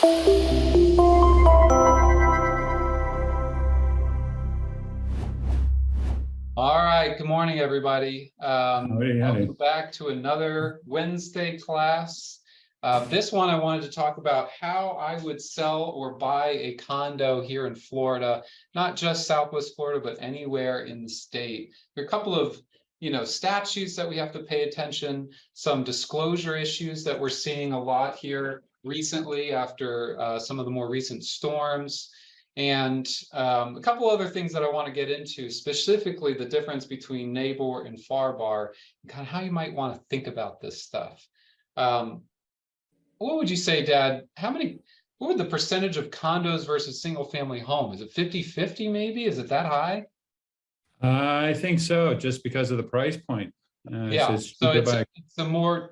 All right, good morning, everybody. Howdy. Welcome back to another Wednesday class. This one I wanted to talk about how I would sell or buy a condo here in Florida, not just Southwest Florida, but anywhere in the state. There are a couple of statutes that we have to pay attention, some disclosure issues that we're seeing a lot here recently after some of the more recent storms. And a couple other things that I want to get into, specifically the difference between NABOR and FAR and kind of how you might want to think about this stuff. What would you say, Dad? What would the percentage of condos versus single family home? Is it 50-50 maybe? Is it that high? I think so, just because of the price point. Yeah, so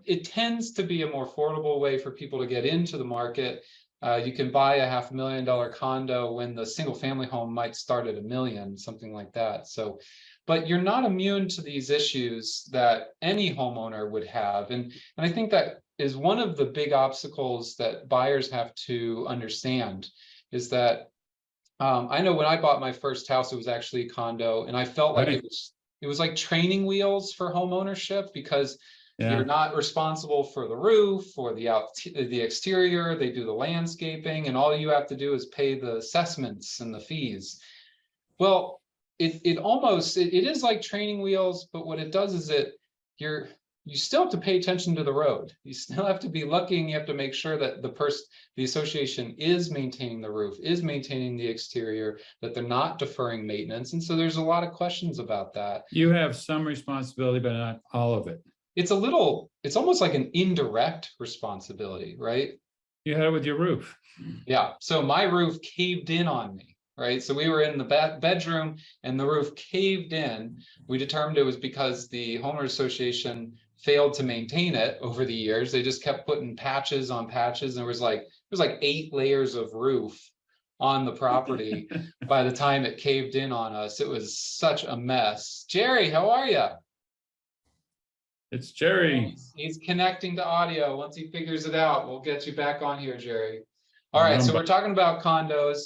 it tends to be a more affordable way for people to get into the market. You can buy a $500,000 condo when the single family home might start at $1 million, something like that. So, but you're not immune to these issues that any homeowner would have. And I think that is one of the big obstacles that buyers have to understand is that I know when I bought my first house, it was actually a condo, and I felt like it was like training wheels for home ownership because you're not responsible for the roof or the exterior. They do the landscaping, and all you have to do is pay the assessments and the fees. Well, it is like training wheels, but what it does is you still have to pay attention to the road. You still have to be looking. You have to make sure that the association is maintaining the roof, is maintaining the exterior, that they're not deferring maintenance. And so there's a lot of questions about that. You have some responsibility, but not all of it. It's almost like an indirect responsibility, right? You had it with your roof. Yeah. So my roof caved in on me, right? So we were in the bedroom and the roof caved in. We determined it was because the homeowners association failed to maintain it over the years. They just kept putting patches on patches. And there was like 8 layers of roof on the property. By the time it caved in on us, it was such a mess. Jerry, how are you? It's Jerry. He's connecting to audio. Once he figures it out, we'll get you back on here, Jerry. All right, so we're talking about condos.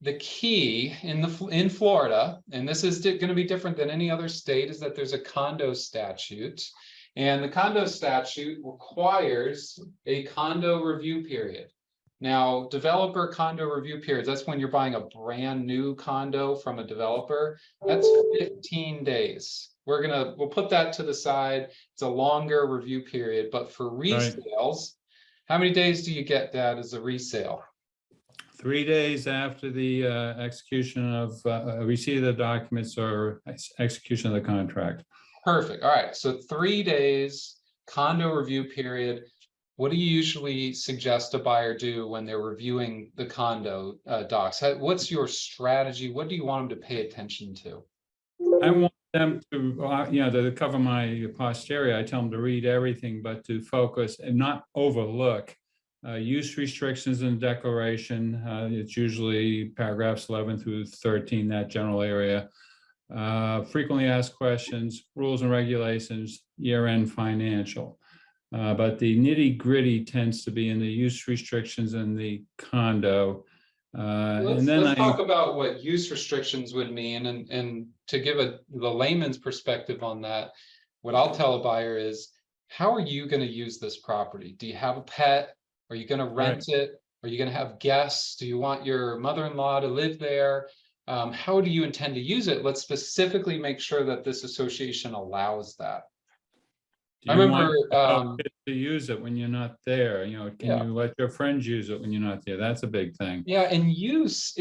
The key in Florida, and this is going to be different than any other state, is that there's a condo statute. And the condo statute requires a condo review period. Now, developer condo review periods, that's when you're buying a brand new condo from a developer. That's 15 days. We'll put that to the side. It's a longer review period, but for resales, how many days do you get that as a resale? 3 days after the execution of receipt of the documents or execution of the contract. Perfect. All right. So 3 days, condo review period. What do you usually suggest a buyer do when they're reviewing the condo docs? What's your strategy? What do you want them to pay attention to? I want them to, to cover my posterior. I tell them to read everything, but to focus and not overlook use restrictions in the declaration. It's usually paragraphs 11 through 13, that general area. Frequently asked questions, rules and regulations, year-end financial. But the nitty-gritty tends to be in the use restrictions in the condo. Let's talk about what use restrictions would mean, and to give the layman's perspective on that, what I'll tell a buyer is, how are you going to use this property? Do you have a pet? Are you going to rent it? Are you going to have guests? Do you want your mother-in-law to live there? How do you intend to use it? Let's specifically make sure that this association allows that. I remember to use it when you're not there. Can you let your friends use it when you're not there? That's a big thing. Yeah, and use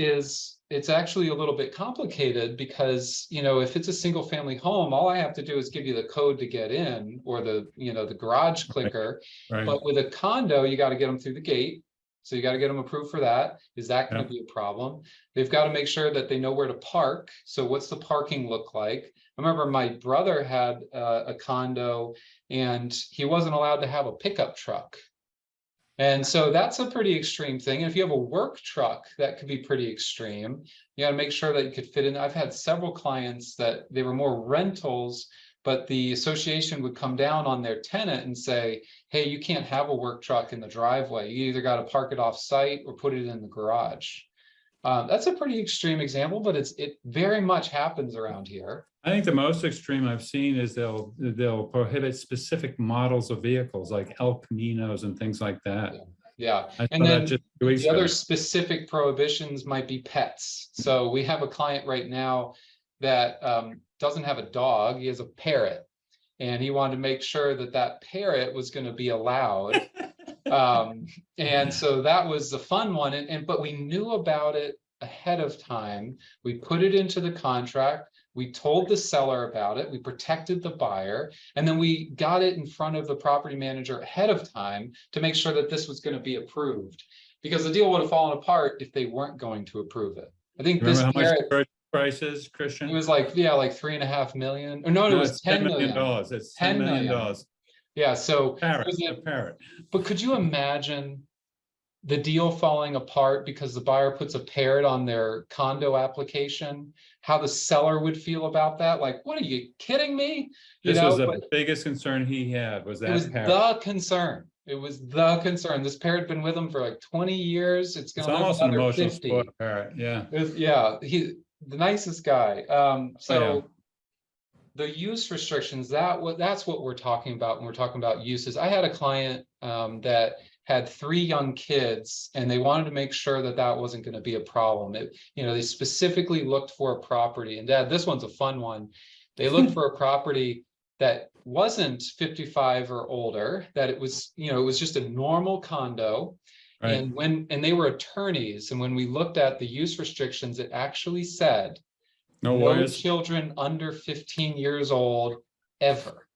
it's actually a little bit complicated because if it's a single family home, all I have to do is give you the code to get in, or the garage clicker. Right. But with a condo, you got to get them through the gate. So you got to get them approved for that. Is that going to be a problem? They've got to make sure that they know where to park. So what's the parking look like? I remember my brother had a condo and he wasn't allowed to have a pickup truck. And so that's a pretty extreme thing. And if you have a work truck, that could be pretty extreme. You got to make sure that you could fit in. I've had several clients that they were more rentals, but the association would come down on their tenant and say, hey, you can't have a work truck in the driveway. You either got to park it off site or put it in the garage. That's a pretty extreme example, but it very much happens around here. I think the most extreme I've seen is they'll prohibit specific models of vehicles like El Caminos and things like that. Yeah. I And saw that then just 2 weeks the ago. other specific prohibitions might be pets. So we have a client right now that doesn't have a dog. He has a parrot, and he wanted to make sure that that parrot was going to be allowed. And so that was the fun one. But we knew about it ahead of time. We put it into the contract. We told the seller about it. We protected the buyer. And then we got it in front of the property manager ahead of time to make sure that this was going to be approved, because the deal would have fallen apart if they weren't going to approve it. I think Remember this how much parrot, the price is, Christian? it was like, yeah, like 3.5 million. Or no, it was it's $10 $10 million. million. It's $10 $10 million. million. Yeah, so Parrot, a parrot. but could you imagine the deal falling apart because the buyer puts a parrot on their condo application? How the seller would feel about that? Like, what, are you kidding me? This was the biggest concern he had, was that parrot. It was the concern. It was the concern. This parrot had been with him for like 20 years. It's going to live almost an another emotional 50. sport parrot. Yeah. Yeah, he the nicest guy. The use restrictions, that's what we're talking about when we're talking about uses. I had a client that had 3 young kids, and they wanted to make sure that that wasn't going to be a problem. They specifically looked for a property, and Dad, this one's a fun one. They looked for a property that wasn't 55 or older, that it was, it was just a normal condo. Right. And they were attorneys, and when we looked at the use restrictions, it actually said no children under 15 years old ever.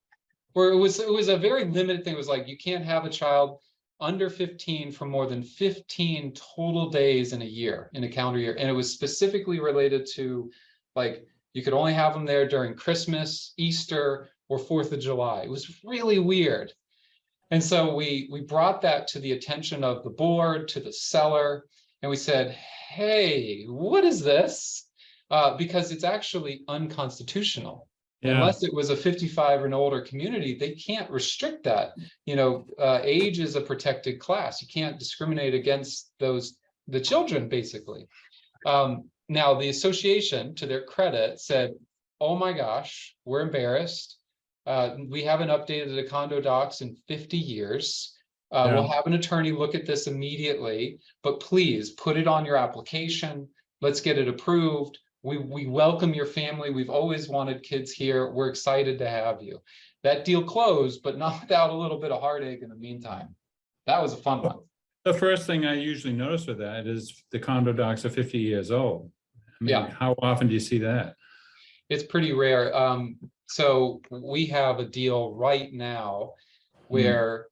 Or it was a very limited thing. It was like, you can't have a child under 15 for more than 15 total days in a year, in a calendar year. And it was specifically related to, like, you could only have them there during Christmas, Easter, or 4th of July. It was really weird. And so we brought that to the attention of the board, to the seller, and we said, hey, what is this? Because it's actually unconstitutional. Yeah. Unless it was a 55 and older community, they can't restrict that. Age is a protected class. You can't discriminate against the children, basically. Now, the association, to their credit, said, oh my gosh, we're embarrassed. We haven't updated the condo docs in 50 years. We'll have an attorney look at this immediately, but please put it on your application. Let's get it approved. We welcome your family. We've always wanted kids here. We're excited to have you. That deal closed, but not without a little bit of heartache in the meantime. That was a fun one. The first thing I usually notice with that is the condo docs are 50 years old. I mean, how often do you see that? It's pretty rare. So we have a deal right now where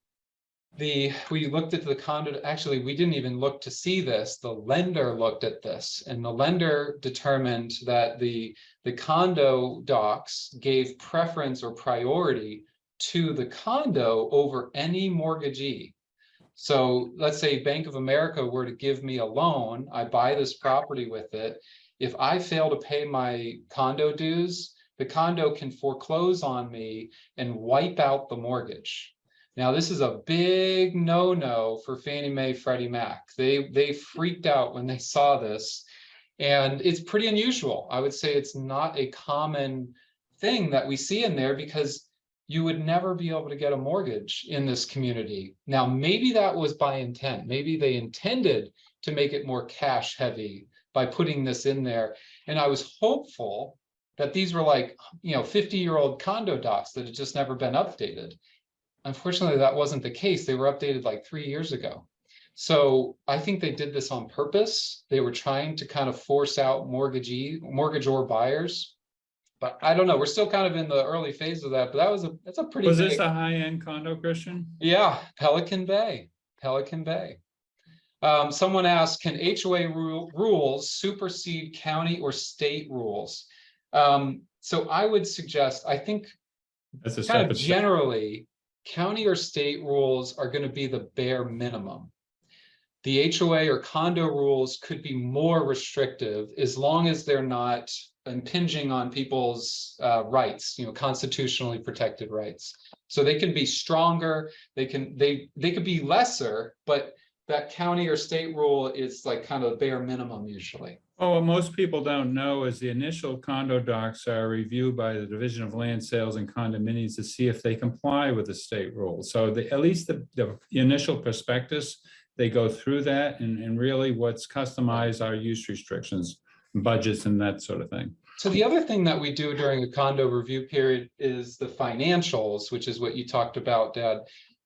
we looked at the condo. Actually, we didn't even look to see this. The lender looked at this, and the lender determined that the condo docs gave preference or priority to the condo over any mortgagee. So let's say Bank of America were to give me a loan, I buy this property with it. If I fail to pay my condo dues, the condo can foreclose on me and wipe out the mortgage. Now, this is a big no-no for Fannie Mae, Freddie Mac. They freaked out when they saw this, and it's pretty unusual. I would say it's not a common thing that we see in there, because you would never be able to get a mortgage in this community. Now, maybe that was by intent. Maybe they intended to make it more cash heavy by putting this in there. And I was hopeful that these were like, 50-year-old condo docs that had just never been updated. Unfortunately, that wasn't the case. They were updated like 3 years ago. So I think they did this on purpose. They were trying to kind of force out mortgagor buyers. But I don't know. We're still kind of in the early phase of that. But that's a pretty. Was this a high-end condo, Christian? Yeah, Pelican Bay. Someone asked, can HOA rules supersede county or state rules? So I would suggest, I think that's kind of generally, county or state rules are going to be the bare minimum. the HOA or condo rules could be more restrictive as long as they're not impinging on people's rights, constitutionally protected rights. So they can be stronger, they could be lesser, but that county or state rule is like kind of bare minimum usually. Oh, what most people don't know is the initial condo docs are reviewed by the Division of Land Sales and Condominiums to see if they comply with the state rules. So at least the initial prospectus, they go through that, and really what's customized are use restrictions, budgets, and that sort of thing. So the other thing that we do during the condo review period is the financials, which is what you talked about, Dad.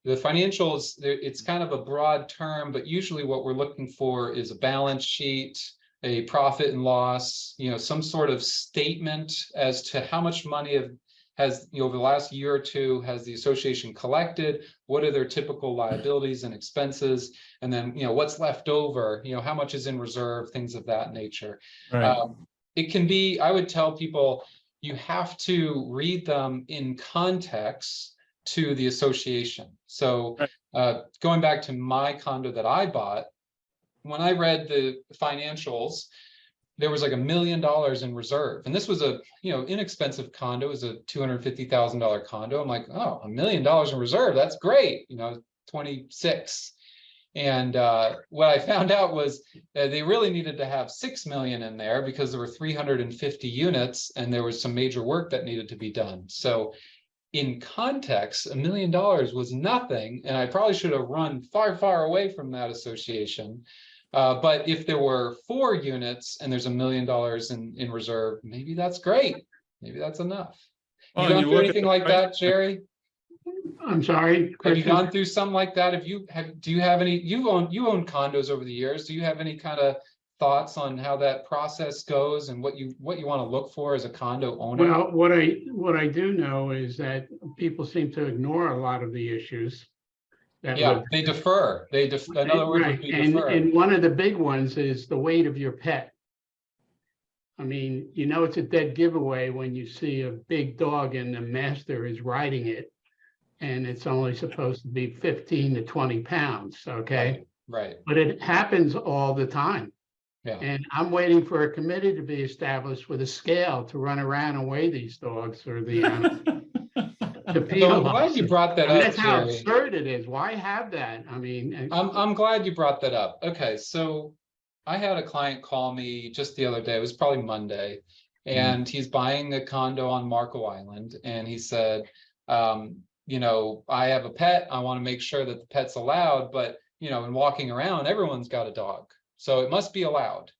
The financials, it's kind of a broad term, but usually what we're looking for is a balance sheet, a profit and loss, some sort of statement as to how much money has over the last year or two has the association collected, what are their typical liabilities and expenses, and then what's left over, how much is in reserve, things of that nature. Right. It can be, I would tell people, you have to read them in context to the association. So going back to my condo that I bought, when I read the financials, there was like $1 million in reserve. And this was a, inexpensive condo. It was a $250,000 condo. I'm like, oh, $1 million in reserve. That's great. 26. And what I found out was that they really needed to have 6 million in there because there were 350 units and there was some major work that needed to be done. So in context, $1 million was nothing. And I probably should have run far, far away from that association. But if there were 4 units and there's $1 million in reserve, maybe that's great. Maybe that's enough. You gone through anything like that, Jerry? I'm sorry. Have you gone through something like that? Do you have any? You own condos over the years. Do you have any kind of thoughts on how that process goes and what you want to look for as a condo owner? Well, what I do know is that people seem to ignore a lot of the issues. They defer. In other words, right. would be defer. And one of the big ones is the weight of your pet. I mean, it's a dead giveaway when you see a big dog and the master is riding it, and it's only supposed to be 15 to 20 pounds. Okay. Right. But it happens all the time. Yeah. And I'm waiting for a committee to be established with a scale to run around and weigh these dogs or the animals. So I'm glad you brought that up. That's how Jerry. absurd it is. Why have that? I mean, I'm glad you brought that up. Okay, so I had a client call me just the other day. It was probably Monday, and he's buying a condo on Marco Island, and he said, I have a pet. I want to make sure that the pet's allowed, but in walking around, everyone's got a dog, so it must be allowed.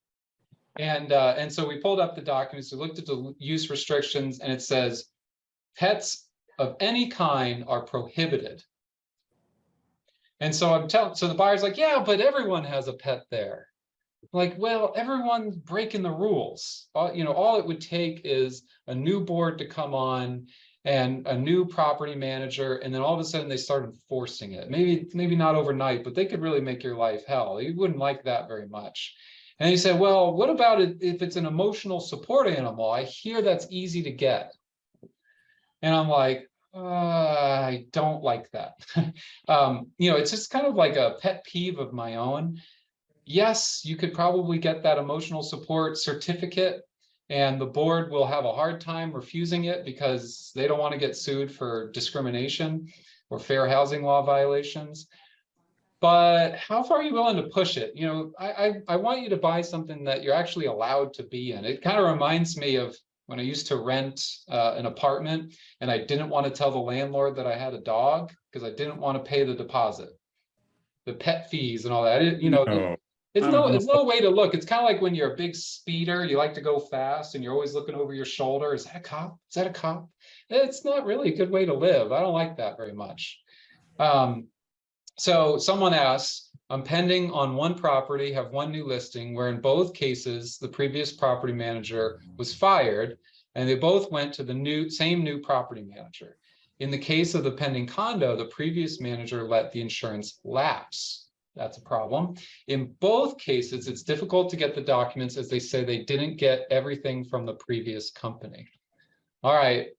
And so we pulled up the documents, we looked at the use restrictions, and it says pets of any kind are prohibited. And so so the buyer's like, yeah, but everyone has a pet there. Like, well, everyone's breaking the rules. All it would take is a new board to come on and a new property manager, and then all of a sudden they start enforcing it. Maybe not overnight, but they could really make your life hell. You wouldn't like that very much. And he said, well, what about it if it's an emotional support animal? I hear that's easy to get. And I'm like, I don't like that. It's just kind of like a pet peeve of my own. Yes, you could probably get that emotional support certificate, and the board will have a hard time refusing it because they don't want to get sued for discrimination or fair housing law violations. But how far are you willing to push it? I want you to buy something that you're actually allowed to be in. It kind of reminds me of when I used to rent an apartment, and I didn't want to tell the landlord that I had a dog because I didn't want to pay the deposit, the pet fees and all that. It's no way to look. It's kind of like when you're a big speeder, you like to go fast and you're always looking over your shoulder. Is that a cop? Is that a cop? It's not really a good way to live. I don't like that very much. So someone asks, I'm pending on one property, have one new listing, where in both cases, the previous property manager was fired, and they both went to the same new property manager. In the case of the pending condo, the previous manager let the insurance lapse. That's a problem. In both cases, it's difficult to get the documents as they say they didn't get everything from the previous company. All right,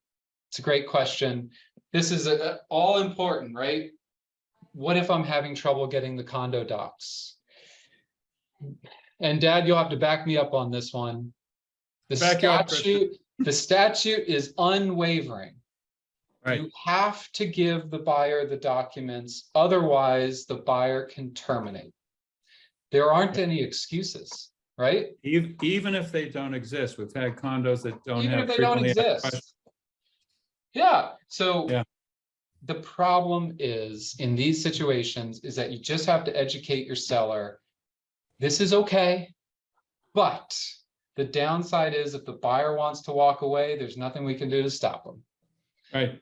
it's a great question. This is all important, right? What if I'm having trouble getting the condo docs? and Dad, you'll have to back me up on this one. The Back you up, Kristen. statute is unwavering. Right. You have to give the buyer the documents, otherwise the buyer can terminate. There aren't any excuses, right? Even if they don't exist, we've had condos that don't Even have. if they don't frequently asked exist. questions. Yeah, so Yeah. the problem is in these situations is that you just have to educate your seller. This is okay, but the downside is if the buyer wants to walk away, there's nothing we can do to stop them. Right.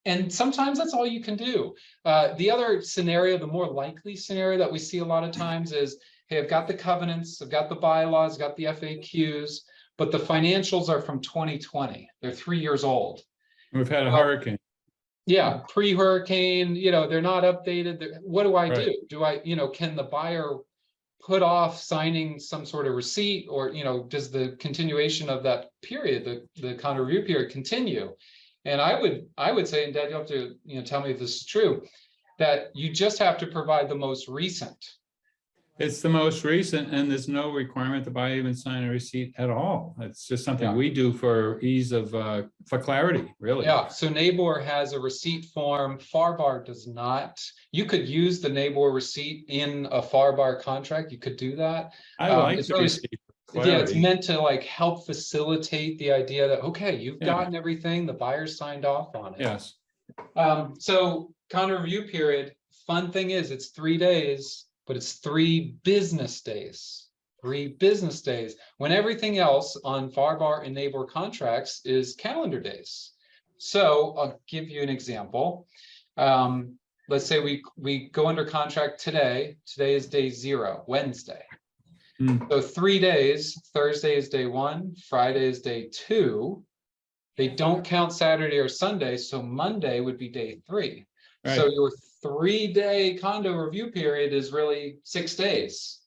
And sometimes that's all you can do. The other scenario, the more likely scenario that we see a lot of times is, hey, I've got the covenants, I've got the bylaws, I've got the FAQs, but the financials are from 2020. They're 3 years old. We've had a hurricane. Yeah, pre-hurricane, you know, they're not updated. What do I Right. do? Do I, you know, can the buyer put off signing some sort of receipt, or, you know, does the continuation of that period, the condo review period, continue? And I would say, and Dad, you'll have to, you know, tell me if this is true, that you just have to provide the most recent. It's the most recent, and there's no requirement to buy even sign a receipt at all. It's just something we do for ease of, for clarity, really. Yeah, so NABOR has a receipt form, FARBAR does not. You could use the NABOR receipt in a FARBAR contract, you could do that. I like it's the really, receipt for yeah, it's clarity. meant to like help facilitate the idea that, okay, you've gotten everything, the buyer's signed off on it. Yes. So condo review period, fun thing is it's 3 days, but it's 3 business days. 3 business days, when everything else on FARBAR and NABOR contracts is calendar days. So I'll give you an example. Let's say we go under contract today. Today is day 0, Wednesday. So 3 days, Thursday is day 1, Friday is day 2. They don't count Saturday or Sunday, so Monday would be day 3. Right. So your 3-day condo review period is really 6 days.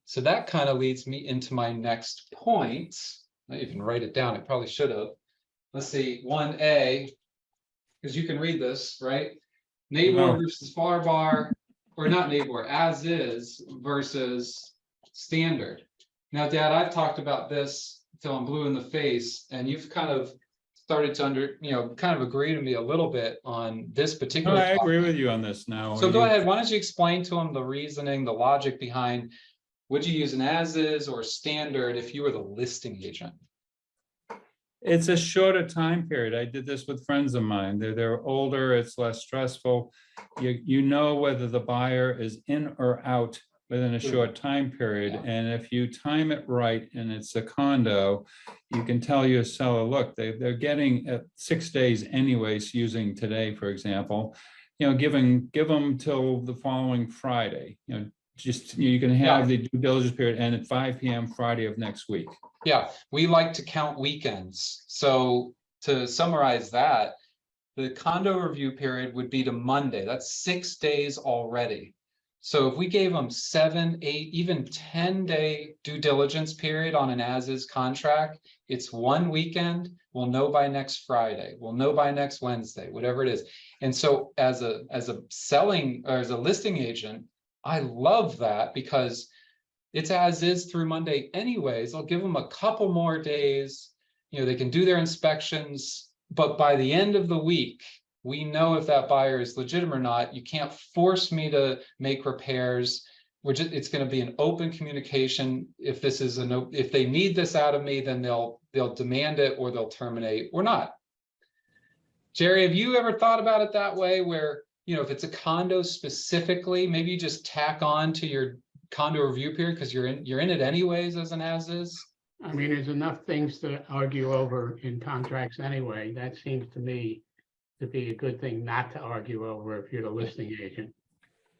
So that kind of leads me into my next point. I even write it down, I probably should have. Let's see, 1A, because you can read this, right? NABOR versus FARBAR, or not NABOR, as is versus standard. Now, Dad, I've talked about this till I'm blue in the face, and you've kind of started to kind of agree to me a little bit on this particular topic. I agree with you on this now. So go ahead, why don't you explain to them the reasoning, the logic behind, would you use an as-is or standard if you were the listing agent? It's a shorter time period. I did this with friends of mine. They're older, it's less stressful. You know whether the buyer is in or out within a short time period. Yeah. And if you time it right and it's a condo, you can tell your seller, look, they're getting 6 days anyways, using today, for example, give them till the following Friday, you can have the due diligence period end at 5 p.m. Friday of next week. Yeah, we like to count weekends. So to summarize that, the condo review period would be to Monday. That's 6 days already. So if we gave them 7, 8, even 10-day due diligence period on an as-is contract, it's 1 weekend. We'll know by next Friday. We'll know by next Wednesday, whatever it is. And so as a selling or as a listing agent, I love that because it's as is through Monday anyways. I'll give them a couple more days. They can do their inspections, but by the end of the week, we know if that buyer is legitimate or not. You can't force me to make repairs. It's going to be an open communication. If this is if they need this out of me, then they'll demand it or they'll terminate or not. Jerry, have you ever thought about it that way where, if it's a condo specifically, maybe you just tack on to your condo review period because you're in it anyways as an as-is? I mean, there's enough things to argue over in contracts anyway. That seems to me to be a good thing not to argue over if you're the listing agent.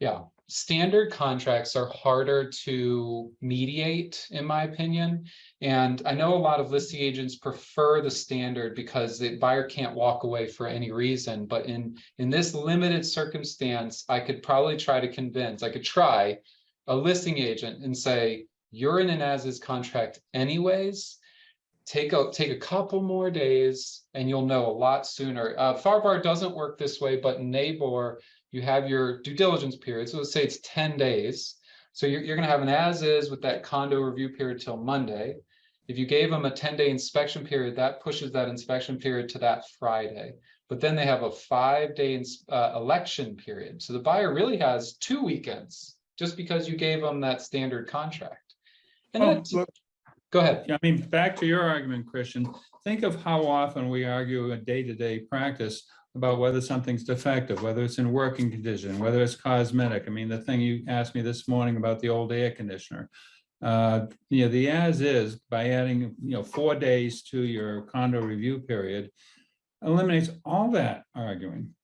Yeah. Standard contracts are harder to mediate, in my opinion. And I know a lot of listing agents prefer the standard because the buyer can't walk away for any reason. But in this limited circumstance, I could probably try to convince, I could try a listing agent and say, you're in an as-is contract anyways. Take a couple more days and you'll know a lot sooner. FARBAR doesn't work this way, but in NABOR, you have your due diligence period. So let's say it's 10 days. So you're gonna have an as-is with that condo review period till Monday. If you gave them a 10-day inspection period, that pushes that inspection period to that Friday. But then they have a 5-day election period. So the buyer really has 2 weekends just because you gave them that standard contract. And go ahead. I mean, back to your argument, Christian, think of how often we argue a day-to-day practice about whether something's defective, whether it's in working condition, whether it's cosmetic. I mean, the thing you asked me this morning about the old air conditioner. The as is, by adding 4 days to your condo review period, eliminates all that arguing.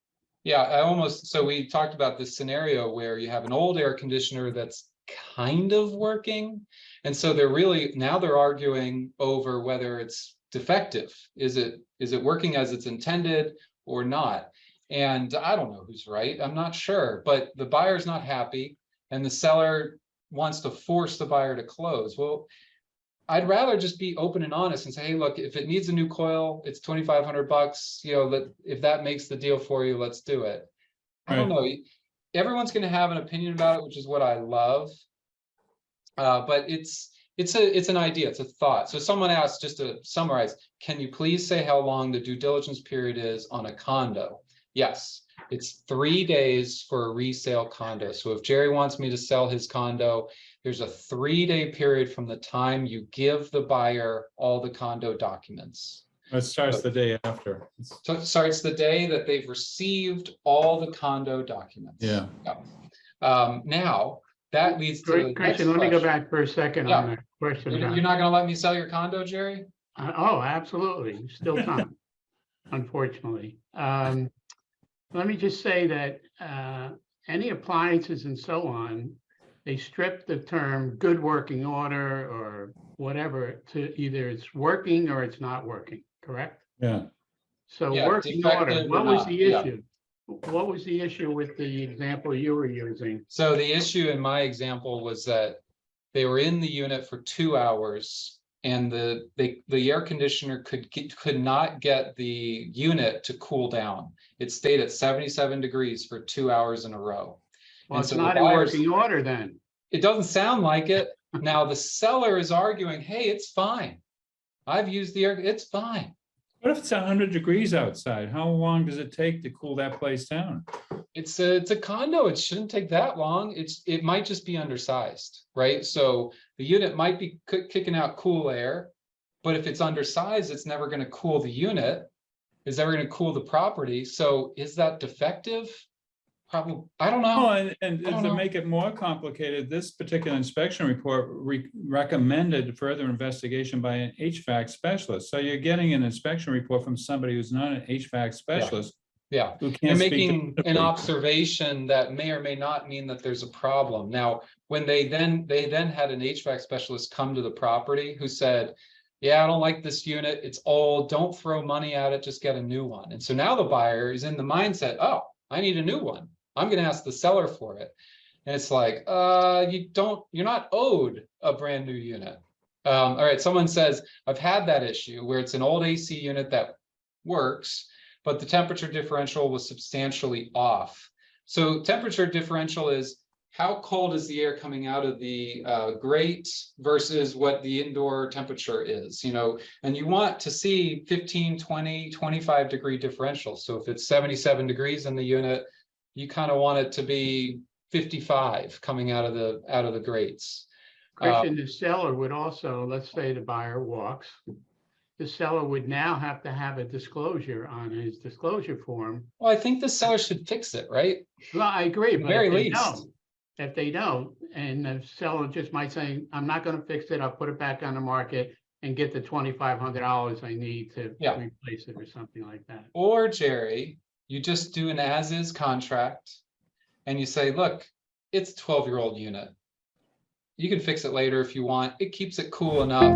Yeah, so we talked about this scenario where you have an old air conditioner that's kind of working, and so they're arguing over whether it's defective. Is it working as it's intended or not? And I don't know who's right. I'm not sure, but the buyer's not happy, and the seller wants to force the buyer to close. Well, I'd rather just be open and honest and say, hey, look, if it needs a new coil, it's $2,500. If that makes the deal for you, let's do it. I don't know. Everyone's going to have an opinion about it, which is what I love. But it's an idea. It's a thought. So someone asked, just to summarize, can you please say how long the due diligence period is on a condo? Yes. It's 3 days for a resale condo. So if Jerry wants me to sell his condo, there's a 3-day period from the time you give the buyer all the condo documents. It starts the day after. So it starts the day that they've received all the condo documents. Yeah. Now, that leads to the next Christian, let me go back for a second on that question. You're not going to let me sell your condo, Jerry? Oh, absolutely. Still time, unfortunately. Let me just say that any appliances and so on, they strip the term good working order or whatever to either it's working or it's not working, correct? Yeah. So working order, what was the issue? What was the issue with the example you were using? So the issue in my example was that they were in the unit for 2 hours, and the air conditioner could not get the unit to cool down. It stayed at 77 degrees for 2 hours in a row. Well, it's not in working order then. It doesn't sound like it. Now the seller is arguing, hey, it's fine. I've used the air, it's fine. What if it's 100 degrees outside? How long does it take to cool that place down? It's a condo. It shouldn't take that long. It might just be undersized, right? So the unit might be kicking out cool air, but if it's undersized, it's never going to cool the unit. It's never going to cool the property. So is that defective? Probably, I don't know. Oh, and to make it more complicated, this particular inspection report recommended further investigation by an HVAC specialist. So you're getting an inspection report from somebody who's not an HVAC specialist. Yeah. You're making an observation that may or may not mean that there's a problem. Now, when they then had an HVAC specialist come to the property who said, yeah, I don't like this unit. It's old. Don't throw money at it. Just get a new one. And so now the buyer is in the mindset, oh, I need a new one. I'm going to ask the seller for it. And it's like, you're not owed a brand new unit. All right. Someone says, I've had that issue where it's an old AC unit that works, but the temperature differential was substantially off. So temperature differential is how cold is the air coming out of the grate versus what the indoor temperature is, and you want to see 15, 20, 25 degree differential. So if it's 77 degrees in the unit, you kind of want it to be 55 coming out of the grates. Christian, the seller would also, let's say the buyer walks, the seller would now have to have a disclosure on his disclosure form. Well, I think the seller should fix it, right? Well, I agree, but very least. If they don't, and the seller just might say, I'm not going to fix it, I'll put it back on the market and get the $2,500 I need to replace it or something like that. Or Jerry, you just do an as-is contract and you say, look, it's a 12-year-old unit. You can fix it later if you want. It keeps it cool enough.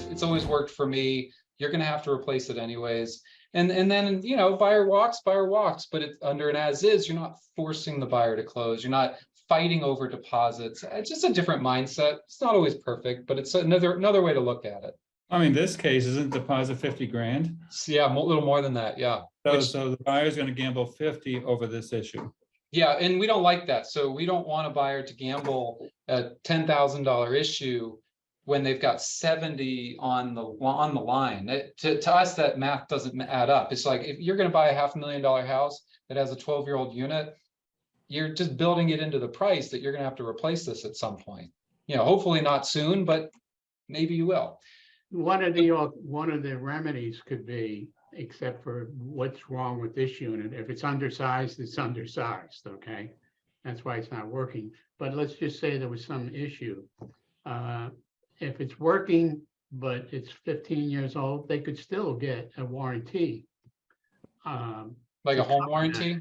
It's always worked for me. You're going to have to replace it anyways. And then, buyer walks, but it's under an as-is. You're not forcing the buyer to close. You're not fighting over deposits. It's just a different mindset. It's not always perfect, but it's another way to look at it. I mean, this case isn't deposit 50 grand. Yeah, a little more than that. Yeah. So the buyer's going to gamble 50 over this issue. Yeah, and we don't like that. So we don't want a buyer to gamble a $10,000 issue when they've got 70 on the line. To us, that math doesn't add up. It's like if you're going to buy a $500,000 house that has a 12-year-old unit, you're just building it into the price that you're going to have to replace this at some point. You know, hopefully not soon, but maybe you will. One of the remedies could be, except for what's wrong with this unit, if it's undersized, it's undersized, okay? That's why it's not working. But let's just say there was some issue. If it's working, but it's 15 years old, they could still get a warranty. Like a home warranty?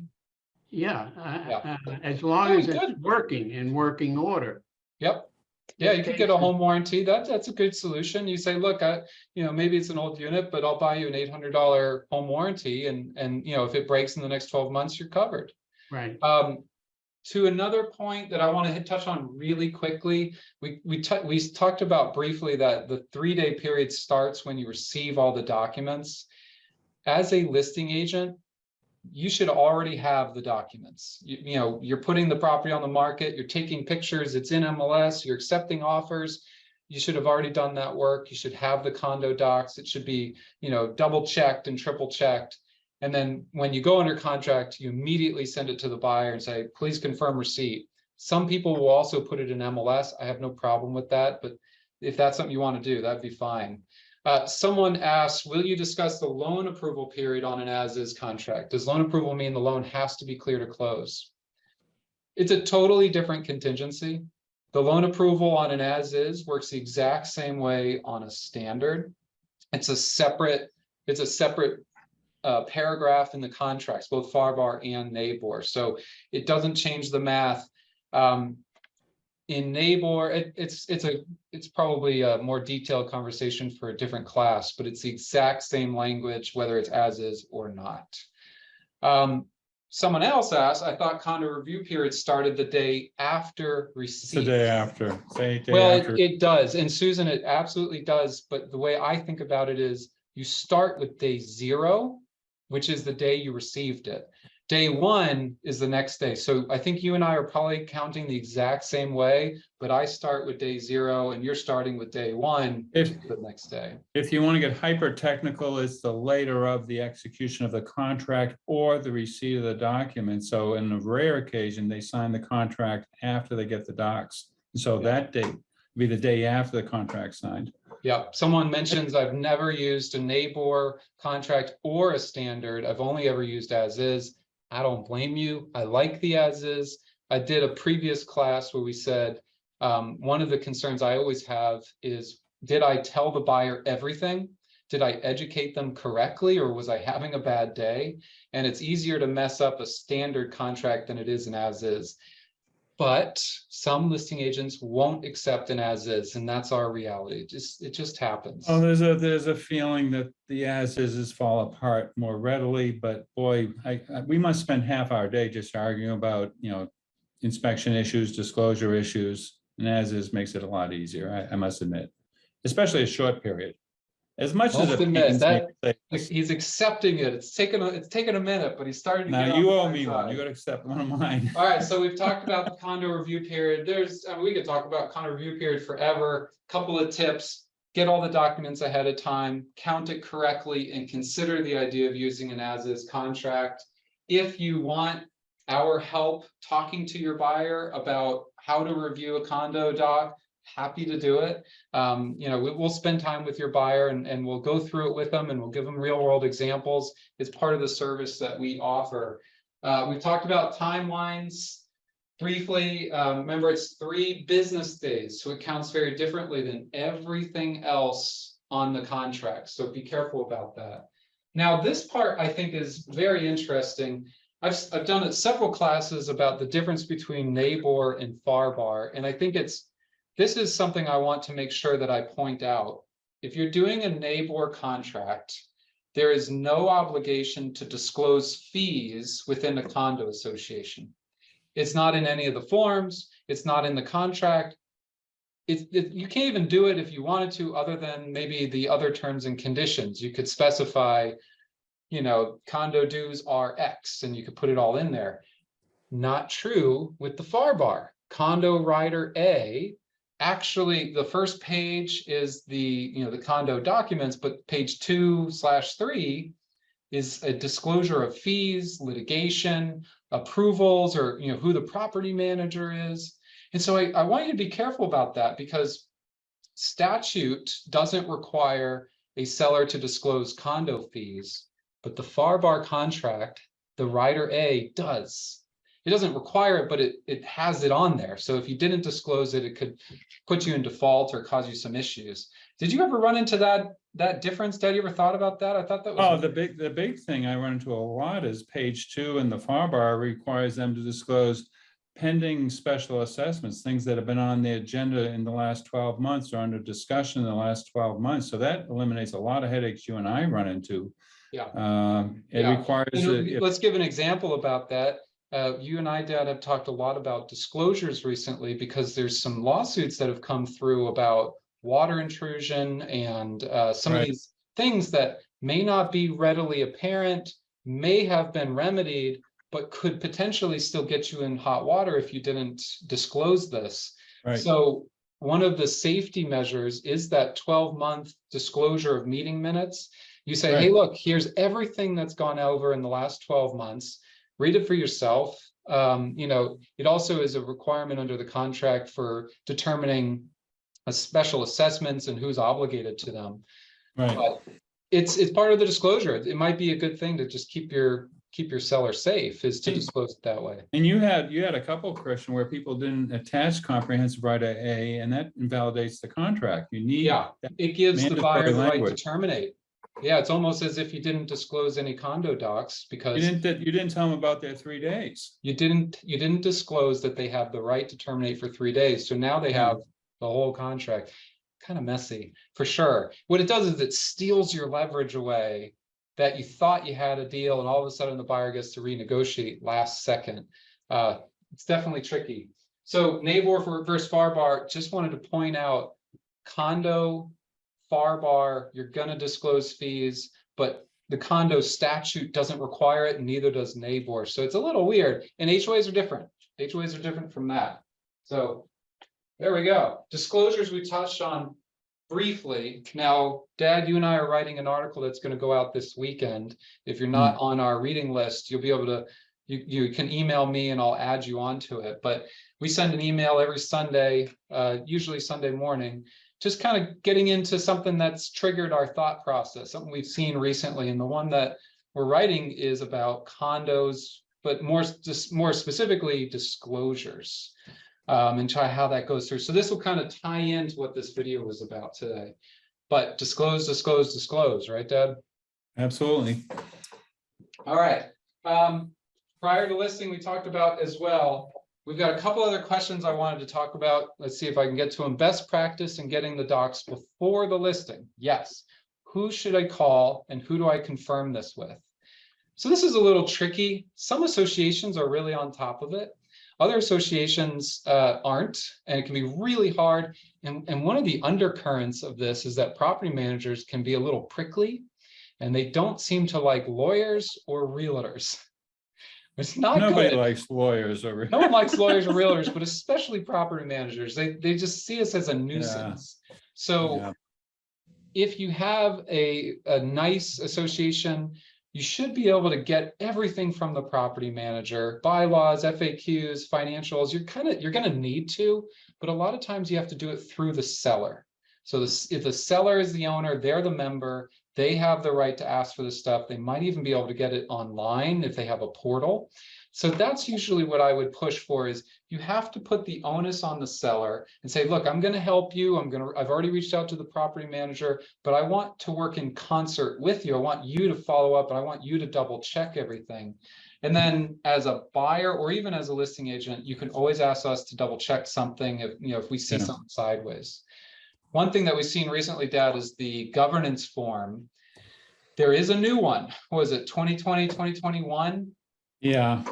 Yeah, Yeah. as long as it's good. working in working order. Yep. Yeah, you could get a home warranty. That's a good solution. You say, look, maybe it's an old unit, but I'll buy you an $800 home warranty, and if it breaks in the next 12 months, you're covered. Right. To another point that I want to touch on really quickly, we talked about briefly that the 3-day period starts when you receive all the documents. As a listing agent, you should already have the documents. You're putting the property on the market, you're taking pictures, it's in MLS, you're accepting offers. You should have already done that work. You should have the condo docs. It should be, double checked and triple checked. And then when you go under contract, you immediately send it to the buyer and say, please confirm receipt. Some people will also put it in MLS. I have no problem with that, but if that's something you want to do, that'd be fine. Someone asked, will you discuss the loan approval period on an as-is contract? Does loan approval mean the loan has to be clear to close? It's a totally different contingency. The loan approval on an as-is works the exact same way on a standard. It's a separate paragraph in the contracts, both FAR/BAR and NABOR. So it doesn't change the math. In NABOR, it's probably a more detailed conversation for a different class, but it's the exact same language, whether it's as is or not. Someone else asked, I thought condo review period started the day after receipt. It's the day after. It does. And Susan, it absolutely does. But the way I think about it is you start with day 0, which is the day you received it. Day 1 is the next day. So I think you and I are probably counting the exact same way, but I start with day 0 and you're starting with day 1, which is the next day. If you want to get hyper technical, it's the later of the execution of the contract or the receipt of the document. So in a rare occasion, they sign the contract after they get the docs. So that date would be the day after the contract signed. Yeah, someone mentions I've never used a NABOR contract or a standard. I've only ever used as is. I don't blame you. I like the as is. I did a previous class where we said one of the concerns I always have is, did I tell the buyer everything? Did I educate them correctly, or was I having a bad day? And it's easier to mess up a standard contract than it is an as is. But some listing agents won't accept an as is, and that's our reality. It just happens. Oh, there's a feeling that the as is fall apart more readily, but boy, we must spend half our day just arguing about inspection issues, disclosure issues, and as is makes it a lot easier. I must admit, especially a short period. As much as he's accepting it. It's taken a minute, but he's starting to now you owe me one. You got to accept one of mine. All right, so we've talked about the condo review period. We could talk about condo review period forever. Couple of tips: get all the documents ahead of time, count it correctly, and consider the idea of using an as-is contract. If you want our help talking to your buyer about how to review a condo doc, happy to do it. We'll spend time with your buyer and we'll go through it with them, and we'll give them real world examples. It's part of the service that we offer. We've talked about timelines briefly. Remember, it's 3 business days, so it counts very differently than everything else on the contract. So be careful about that. Now, this part I think is very interesting. I've done several classes about the difference between NABOR and FAR/BAR, and I think this is something I want to make sure that I point out. If you're doing a NABOR contract, there is no obligation to disclose fees within a condo association. It's not in any of the forms. It's not in the contract. You can't even do it if you wanted to, other than maybe the other terms and conditions. You could specify, condo dues are X, and you could put it all in there. Not true with the FAR bar. Condo rider A, actually, the first page is the, the condo documents, but page 2/3 is a disclosure of fees, litigation, approvals, or who the property manager is. And so I want you to be careful about that, because statute doesn't require a seller to disclose condo fees, but the FAR bar contract, the rider A, does. It doesn't require it, but it has it on there. So if you didn't disclose it, it could put you in default or cause you some issues. Did you ever run into that difference, Dad? You ever thought about that? I thought that was— Oh, the big thing I run into a lot is page 2 in the FAR bar requires them to disclose pending special assessments, things that have been on the agenda in the last 12 months or under discussion in the last 12 months. So that eliminates a lot of headaches you and I run into. Yeah. It requires. Let's give an example about that. You and I, Dad, have talked a lot about disclosures recently, because there's some lawsuits that have come through about water intrusion and some of these things that may not be readily apparent, may have been remedied, but could potentially still get you in hot water if you didn't disclose this. Right. So one of the safety measures is that 12-month disclosure of meeting minutes. You say, hey, look, here's everything that's gone over in the last 12 months. Read it for yourself. It also is a requirement under the contract for determining special assessments and who's obligated to them. Right. But it's part of the disclosure. It might be a good thing to just keep your seller safe, is to disclose it that way. And you had a couple, Christian, where people didn't attach comprehensive right A, and that invalidates the contract. You need it gives the buyer the language. right to terminate. Yeah, it's almost as if you didn't disclose any condo docs, because you didn't tell them about their 3 days. You didn't disclose that they have the right to terminate for 3 days. So now they have the whole contract. Kind of messy, for sure. What it does is it steals your leverage away, that you thought you had a deal, and all of a sudden the buyer gets to renegotiate last second. It's definitely tricky. So NABOR versus FAR bar, just wanted to point out, condo, FAR bar, you're going to disclose fees, but the condo statute doesn't require it, and neither does NABOR. So it's a little weird, and HOAs are different. HOAs are different from that. So there we go. Disclosures we touched on briefly. Now, Dad, you and I are writing an article that's going to go out this weekend. If you're not on our reading list, you'll be able to, you can email me and I'll add you onto it. But we send an email every Sunday, usually Sunday morning, just kind of getting into something that's triggered our thought process, something we've seen recently. And the one that we're writing is about condos, but more specifically disclosures. And try how that goes through. So this will kind of tie into what this video was about today. But disclose, right, Dad? Absolutely. All right. Prior to listing, we talked about as well. We've got a couple other questions I wanted to talk about. Let's see if I can get to them. Best practice in getting the docs before the listing. Yes. Who should I call and who do I confirm this with? So this is a little tricky. Some associations are really on top of it. Other associations aren't, and it can be really hard. And one of the undercurrents of this is that property managers can be a little prickly, and they don't seem to like lawyers or realtors. It's not Nobody good. likes lawyers or No one likes lawyers or realtors, but especially property managers. They just see us as a nuisance. So if you have a nice association, you should be able to get everything from the property manager, bylaws, FAQs, financials. You're going to need to, but a lot of times you have to do it through the seller. So if the seller is the owner, they're the member, they have the right to ask for the stuff. They might even be able to get it online if they have a portal. So that's usually what I would push for, is you have to put the onus on the seller and say, look, I'm going to help you. I've already reached out to the property manager, but I want to work in concert with you. I want you to follow up, and I want you to double check everything. And then as a buyer or even as a listing agent, you can always ask us to double check something if we see something sideways. One thing that we've seen recently, Dad, is the governance form. There is a new one. What was it, 2020, 2021? Yeah.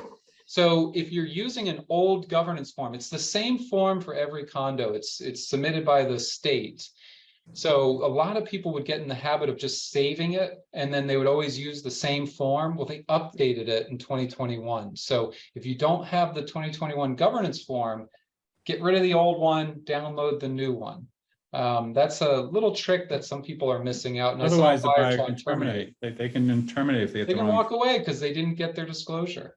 So if you're using an old governance form, it's the same form for every condo. It's submitted by the state. So a lot of people would get in the habit of just saving it, and then they would always use the same form. Well, they updated it in 2021. So if you don't have the 2021 governance form, get rid of the old one, download the new one. That's a little trick that some people are missing out. And Otherwise, the buyer buyer can terminate. They can terminate if they get They the can wrong. walk away because they didn't get their disclosure.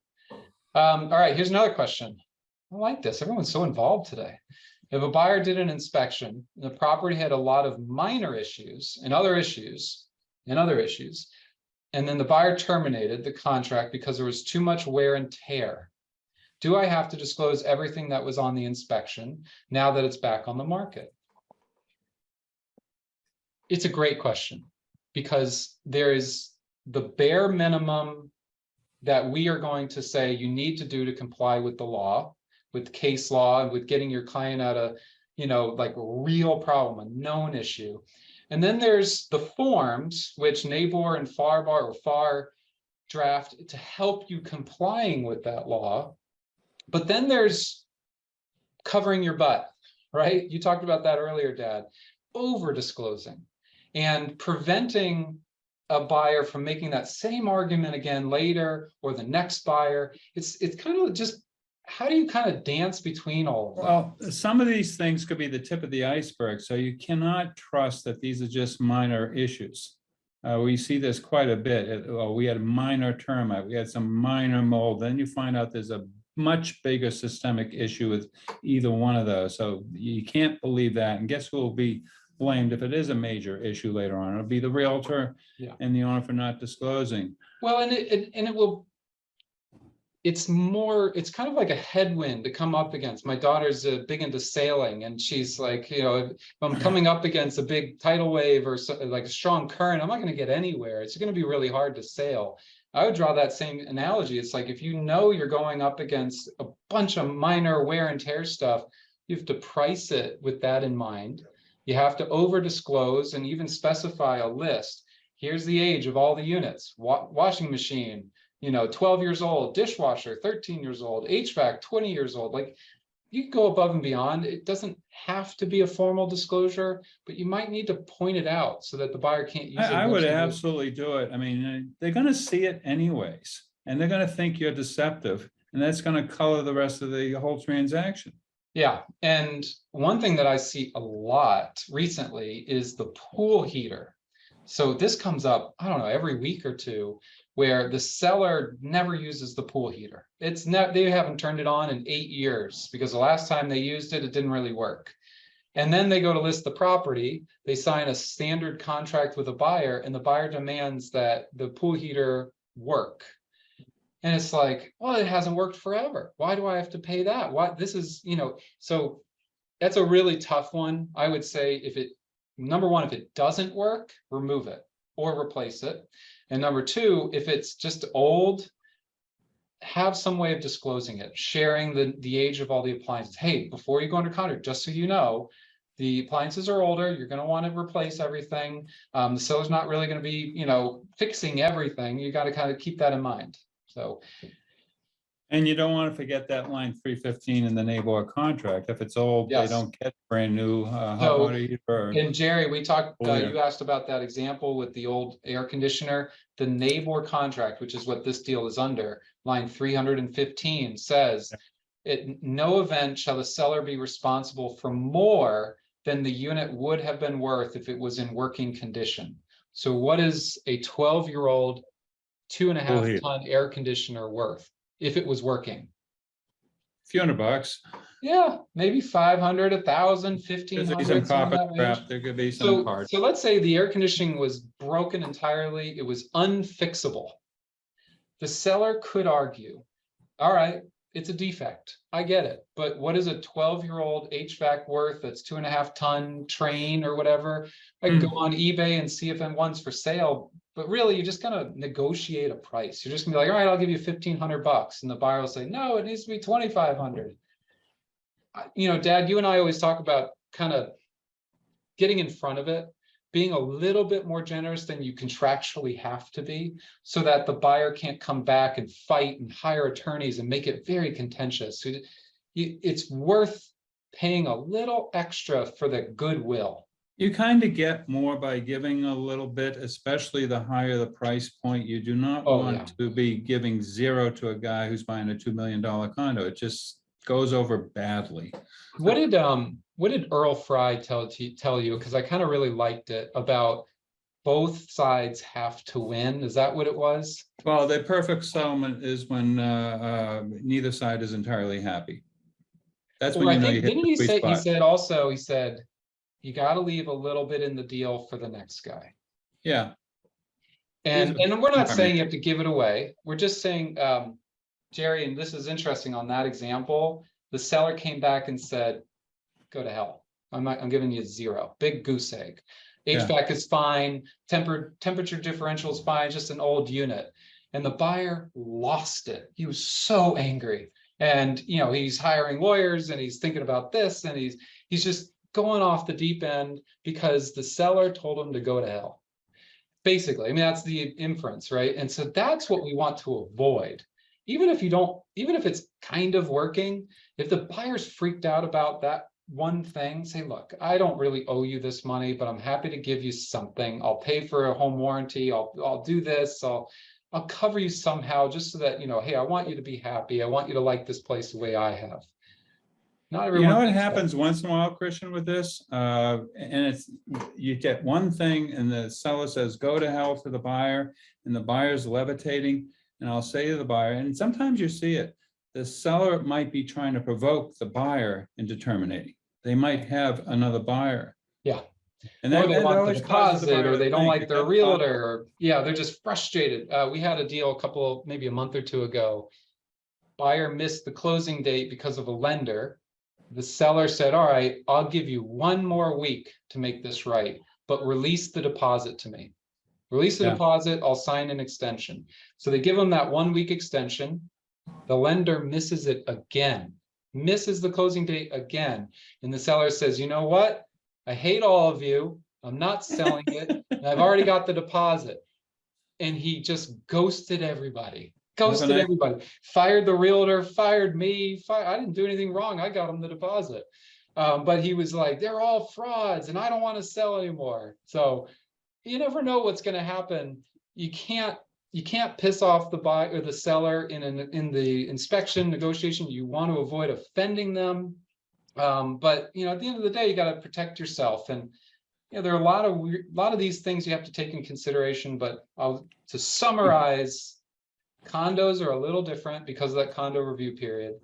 All right, here's another question. I like this. Everyone's so involved today. If a buyer did an inspection, the property had a lot of minor issues and other issues, and then the buyer terminated the contract because there was too much wear and tear. Do I have to disclose everything that was on the inspection now that it's back on the market? It's a great question, because there is the bare minimum that we are going to say you need to do to comply with the law, with case law, and with getting your client out of, like a real problem, a known issue. And then there's the forms, which NABOR and FAR draft to help you complying with that law. But then there's covering your butt, right? You talked about that earlier, Dad. Over disclosing and preventing a buyer from making that same argument again later, or the next buyer. It's kind of just, how do you kind of dance between all of them? Well, some of these things could be the tip of the iceberg. So you cannot trust that these are just minor issues. We see this quite a bit. We had a minor termite, we had some minor mold. Then you find out there's a much bigger systemic issue with either one of those. So you can't believe that. And guess who will be blamed if it is a major issue later on? It'll be the realtor and the owner for not disclosing. Well, and it will. It's kind of like a headwind to come up against. My daughter's big into sailing, and she's like, if I'm coming up against a big tidal wave or like a strong current, I'm not going to get anywhere. It's going to be really hard to sail. I would draw that same analogy. It's like, if you're going up against a bunch of minor wear and tear stuff, you have to price it with that in mind. You have to over disclose and even specify a list. Here's the age of all the units: washing machine, 12 years old, dishwasher, 13 years old, HVAC, 20 years old. Like, you can go above and beyond. It doesn't have to be a formal disclosure, but you might need to point it out so that the buyer can't use it. I would absolutely do it. I mean, they're going to see it anyways, and they're going to think you're deceptive, and that's going to color the rest of the whole transaction. Yeah. And one thing that I see a lot recently is the pool heater. So this comes up, I don't know, every week or two, where the seller never uses the pool heater. They haven't turned it on in 8 years because the last time they used it, it didn't really work. And then they go to list the property, they sign a standard contract with a buyer, and the buyer demands that the pool heater work. And it's like, well, it hasn't worked forever. Why do I have to pay that? So that's a really tough one. I would say, number one, if it doesn't work, remove it or replace it. And number two, if it's just old, have some way of disclosing it, sharing the age of all the appliances. Hey, before you go under contract, just so you know, the appliances are older. You're going to want to replace everything. The seller's not really going to be, fixing everything. You got to kind of keep that in mind. So, and you don't want to forget that line 315 in the NABOR contract. If it's old, they don't get brand new hot water heater. And Jerry, we talked. You asked about that example with the old air conditioner. The NABOR contract, which is what this deal is under, line 315 says, "In no event shall the seller be responsible for more than the unit would have been worth if it was in working condition." So, what is a 12-year-old 2.5 ton air conditioner worth if it was working? A few $100. Yeah, maybe 500, 1,000, 1,500. Some carpet wrap. There could be some parts. So let's say the air conditioning was broken entirely. It was unfixable. The seller could argue, all right, it's a defect. I get it. But what is a 12-year-old HVAC worth that's 2.5 ton train or whatever? I can go on eBay and see if one's for sale. But really, you're just gonna negotiate a price. You're just gonna be like, all right, I'll give you $1,500, and the buyer will say, no, it needs to be $2,500. Dad, you and I always talk about kind of getting in front of it, being a little bit more generous than you contractually have to be, so that the buyer can't come back and fight and hire attorneys and make it very contentious. It's worth paying a little extra for the goodwill You kind of get more by giving a little bit, especially the higher the price point. You do not want to be giving zero to a guy who's buying a $2 million condo. It just goes over badly. What did Earl Frye tell you? Because I kind of really liked it about both sides have to win. Is that what it was? Well, the perfect settlement is when neither side is entirely happy. That's when you know you hit the sweet spot. He said, you got to leave a little bit in the deal for the next guy. Yeah. And we're not saying you have to give it away. We're just saying, Jerry, and this is interesting on that example, the seller came back and said, go to hell. I'm giving you 0. Big goose egg. HVAC is fine. Temperature differential is fine. Just an old unit. And the buyer lost it. He was so angry. And, you know, he's hiring lawyers and he's thinking about this and he's just going off the deep end because the seller told him to go to hell. Basically, I mean, that's the inference, right? And so that's what we want to avoid. Even if it's kind of working, if the buyer's freaked out about that one thing, say, look, I don't really owe you this money, but I'm happy to give you something. I'll pay for a home warranty. I'll do this. I'll cover you somehow just so that, you know, hey, I want you to be happy. I want you to like this place the way I have. Not everyone. You know what happens once in a while, Christian, with this? And it's, you get one thing and the seller says, go to hell to the buyer, and the buyer's levitating. And I'll say to the buyer, and sometimes you see it, the seller might be trying to provoke the buyer into terminating. They might have another buyer. Yeah. And or they want the deposit, or they don't like their realtor, or they're just frustrated. We had a deal maybe a month or two ago. Buyer missed the closing date because of a lender. The seller said, all right, I'll give you 1 more week to make this right, but release the deposit to me. Release the deposit, I'll sign an extension. So they give them that 1 week extension. The lender misses it again, misses the closing date again. And the seller says, you know what? I hate all of you. I'm not selling it. And I've already got the deposit. And he just ghosted everybody. Fired the realtor, fired me. I didn't do anything wrong. I got him the deposit. But he was like, they're all frauds and I don't want to sell anymore. So you never know what's going to happen. You can't piss off the buyer or the seller in the inspection negotiation. You want to avoid offending them. But you know, at the end of the day, you got to protect yourself. And you know, there are a lot of these things you have to take in consideration. But to summarize, condos are a little different because of that condo review period.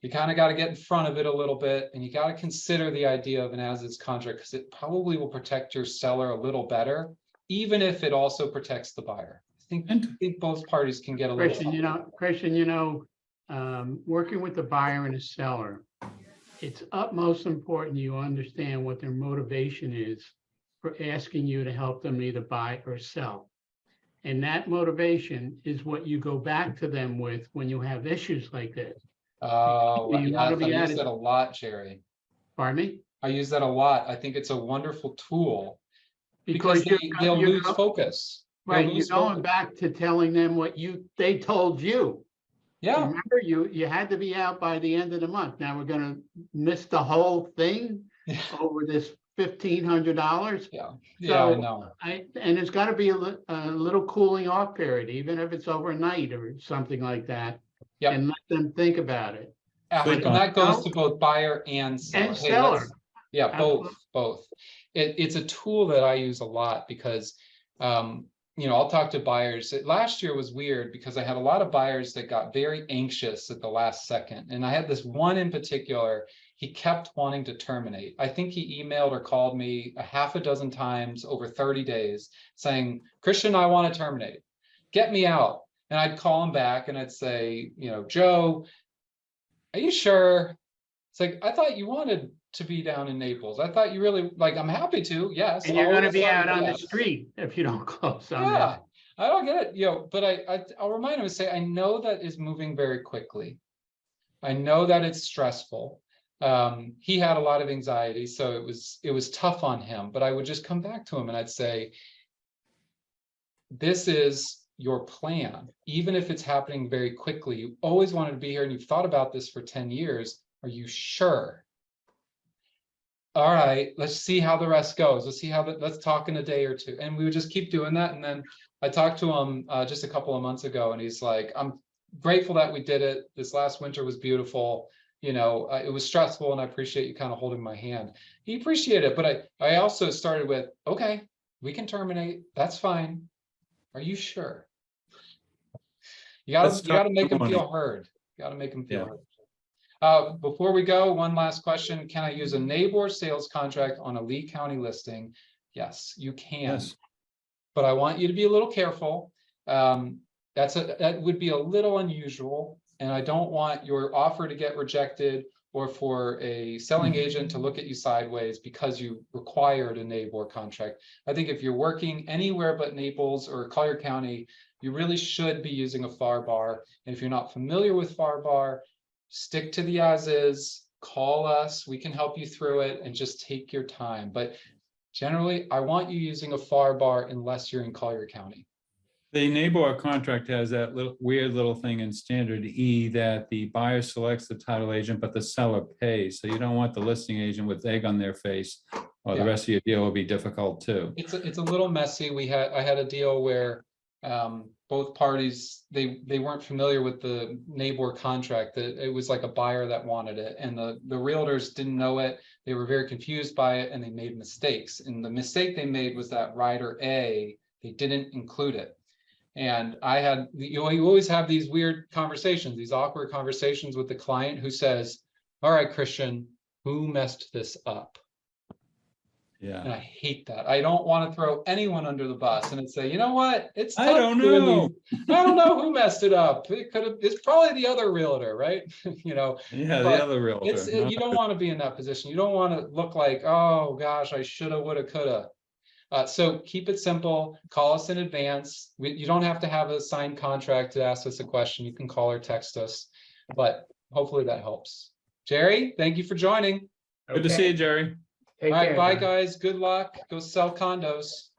You kind of got to get in front of it a little bit, and you got to consider the idea of an as-is contract because it probably will protect your seller a little better, even if it also protects the buyer. I think both parties can get a little. Christian, working with the buyer and the seller, it's utmost important you understand what their motivation is for asking you to help them either buy or sell. And that motivation is what you go back to them with when you have issues like this. Oh, I use that a lot, Jerry. Pardon me? I use that a lot. I think it's a wonderful tool because they'll lose focus. Right, you're going back to telling them what they told you. Yeah. Remember, you had to be out by the end of the month. Now we're going to miss the whole thing over this $1,500. Yeah, so I know. And there's got to be a little cooling off period, even if it's overnight or something like that. Yeah, and let them think about it. And that goes to both buyer and seller. And seller. Both. It's a tool that I use a lot because, you know, I'll talk to buyers. Last year was weird because I had a lot of buyers that got very anxious at the last second. And I had this one in particular, he kept wanting to terminate. I think he emailed or called me a half a dozen times over 30 days saying, Christian, I want to terminate. Get me out. And I'd call him back and I'd say, you know, Joe, are you sure? It's like, I thought you wanted to be down in Naples. I thought you really, like, I'm happy to, yes. And you're going to be out on the street if you don't close on that. I don't get it, you know, but I'll remind him and say, I know that is moving very quickly. I know that it's stressful. He had a lot of anxiety, so it was tough on him, but I would just come back to him and I'd say, this is your plan, even if it's happening very quickly. You always wanted to be here and you've thought about this for 10 years. Are you sure? all right, let's see how the rest goes. Let's see how let's talk in a day or two. And we would just keep doing that. And then I talked to him just a couple of months ago, and he's like, I'm grateful that we did it. This last winter was beautiful. You know, it was stressful, and I appreciate you kind of holding my hand. He appreciated it, but I also started with, okay, we can terminate. That's fine. Are you sure? You gotta make them feel heard. You gotta make them feel heard. Before we go, one last question. Can I use a NABOR sales contract on a Lee County listing? Yes, you can. Yes. But I want you to be a little careful. That would be a little unusual, and I don't want your offer to get rejected or for a selling agent to look at you sideways because you required a NABOR contract. I think if you're working anywhere but Naples or Collier County, you really should be using a FAR bar. And if you're not familiar with FAR bar, stick to the as is, call us, we can help you through it, and just take your time. But generally, I want you using a FAR bar unless you're in Collier County. The NABOR contract has that weird little thing in standard E that the buyer selects the title agent, but the seller pays. So you don't want the listing agent with egg on their face, or the rest of your deal will be difficult too. It's a little messy. I had a deal where both parties, they weren't familiar with the NABOR contract. That it was like a buyer that wanted it, and the realtors didn't know it. They were very confused by it, and they made mistakes. And the mistake they made was that rider A, they didn't include it. And I had, you always have these weird conversations, these awkward conversations with the client who says, all right, Christian, who messed this up? Yeah. And I hate that. I don't want to throw anyone under the bus and say, you know what? I don't know. I don't know who messed it up. It's probably the other realtor, right? You know. Yeah, the other realtor. You don't want to be in that position. You don't want to look like, oh gosh, I shoulda, woulda, coulda. So keep it simple. Call us in advance. You don't have to have a signed contract to ask us a question. You can call or text us, but hopefully that helps. Jerry, thank you for joining. Good to see you, Jerry. All right, bye guys. Good luck. Go sell condos.